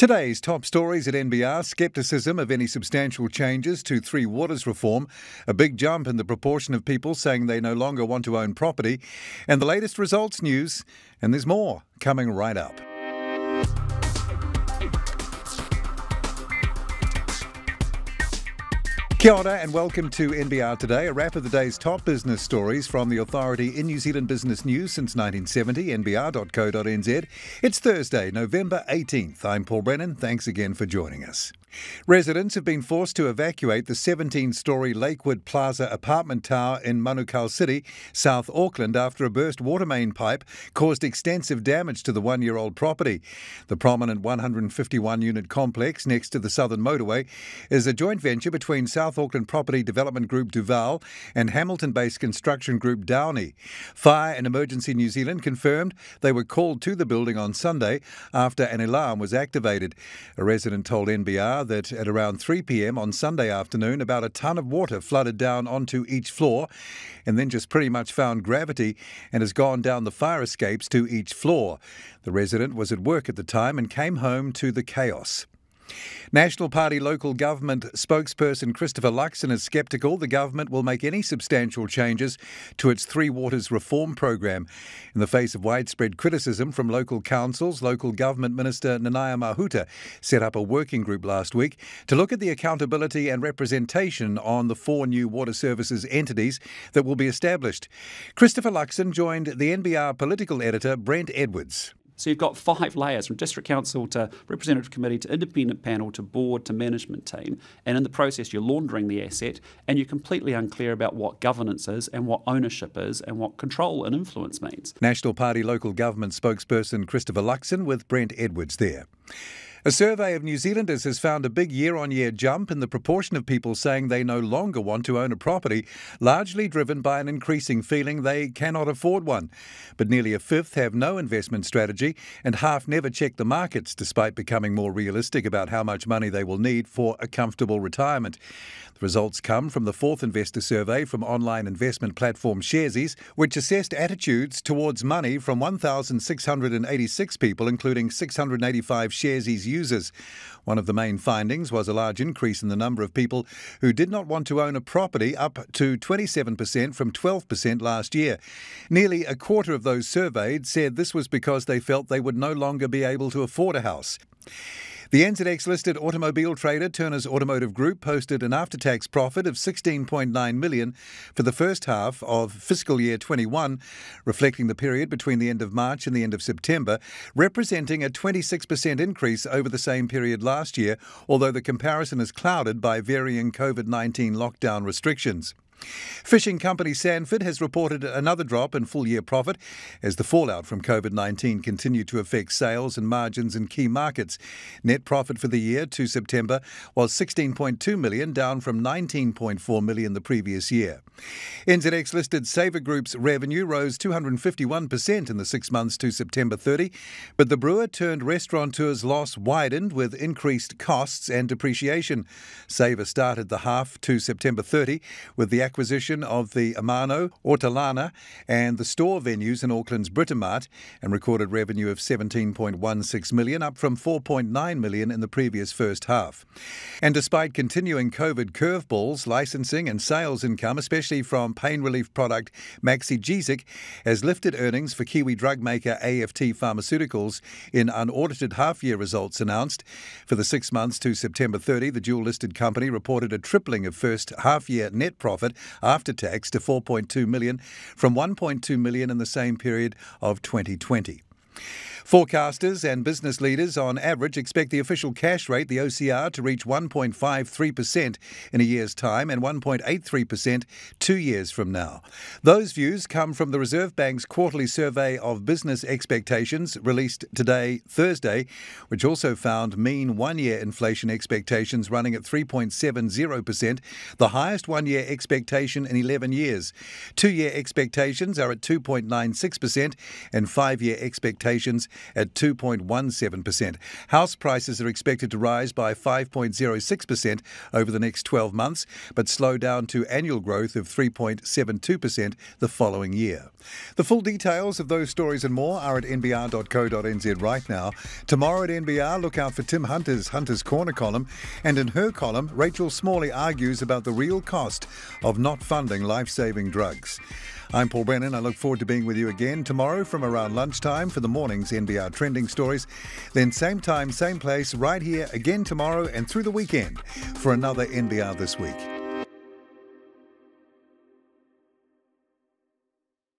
Today's top stories at NBR: scepticism of any substantial changes to ThreeWaters reform, a big jump in the proportion of people saying they no longer want to own property, and the latest results news. And there's more coming right up. Kia ora and welcome to NBR Today, a wrap of the day's top business stories from the authority in New Zealand business news since 1970, nbr.co.nz. It's Thursday, November 18th. I'm Paul Brennan. Thanks again for joining us. Residents have been forced to evacuate the 17-storey Lakewood Plaza apartment tower in Manukau City, South Auckland, after a burst water main pipe caused extensive damage to the one-year-old property. The prominent 151-unit complex next to the Southern Motorway is a joint venture between South Auckland Property Development Group Duval and Hamilton-based construction group Downey. Fire and Emergency New Zealand confirmed they were called to the building on Sunday after an alarm was activated. A resident told NBR that at around 3 p.m. on Sunday afternoon, about a tonne of water flooded down onto each floor and then just pretty much found gravity and has gone down the fire escapes to each floor. The resident was at work at the time and came home to the chaos. National Party local government spokesperson Christopher Luxon is sceptical the government will make any substantial changes to its ThreeWaters reform program. In the face of widespread criticism from local councils, local government minister Nanaia Mahuta set up a working group last week to look at the accountability and representation on the 4 new water services entities that will be established. Christopher Luxon joined the NBR political editor Brent Edwards. So you've got 5 layers, from District Council to Representative Committee to Independent Panel to Board to Management Team, and in the process you're laundering the asset and you're completely unclear about what governance is and what ownership is and what control and influence means. National Party local government spokesperson Christopher Luxon with Brent Edwards there. A survey of New Zealanders has found a big year-on-year jump in the proportion of people saying they no longer want to own a property, largely driven by an increasing feeling they cannot afford one. But nearly a fifth have no investment strategy and half never check the markets, despite becoming more realistic about how much money they will need for a comfortable retirement. The results come from the 4th investor survey from online investment platform Sharesies, which assessed attitudes towards money from 1,686 people, including 685 Sharesies users. One of the main findings was a large increase in the number of people who did not want to own a property, up to 27% from 12% last year. Nearly a quarter of those surveyed said this was because they felt they would no longer be able to afford a house. The NZX-listed automobile trader Turners Automotive Group posted an after-tax profit of $16.9 million for the first half of fiscal year 21, reflecting the period between the end of March and the end of September, representing a 26% increase over the same period last year, although the comparison is clouded by varying COVID-19 lockdown restrictions. Fishing company Sanford has reported another drop in full-year profit as the fallout from COVID-19 continued to affect sales and margins in key markets. Net profit for the year to September was $16.2 million, down from $19.4 million the previous year. NZX-listed Saver Group's revenue rose 251% in the 6 months to September 30, but the brewer-turned-restaurateur's loss widened with increased costs and depreciation. Saver started the half to September 30 with the acquisition of the Amano, Ortolana and the store venues in Auckland's Britomart and recorded revenue of $17.16 million, up from $4.9 million in the previous first half. And despite continuing COVID curveballs, licensing and sales income, especially from pain relief product Maxigesic, has lifted earnings for Kiwi drug maker AFT Pharmaceuticals in unaudited half-year results announced. For the 6 months to September 30, the dual-listed company reported a tripling of first half-year net profit after tax to $4.2 million from $1.2 million in the same period of 2020. Forecasters and business leaders on average expect the official cash rate, the OCR, to reach 1.53% in a year's time and 1.83% 2 years from now. Those views come from the Reserve Bank's quarterly survey of business expectations released today, Thursday, which also found mean one-year inflation expectations running at 3.70%, the highest one-year expectation in 11 years. 2-year expectations are at 2.96% and 5-year expectations at 2.17%. House prices are expected to rise by 5.06% over the next 12 months, but slow down to annual growth of 3.72% the following year. The full details of those stories and more are at nbr.co.nz right now. Tomorrow at NBR, look out for Tim Hunter's Hunter's Corner column, and in her column, Rachel Smalley argues about the real cost of not funding life-saving drugs. I'm Paul Brennan. I look forward to being with you again tomorrow from around lunchtime for the morning's NBR trending stories. Then same time, same place, right here again tomorrow and through the weekend for another NBR This Week.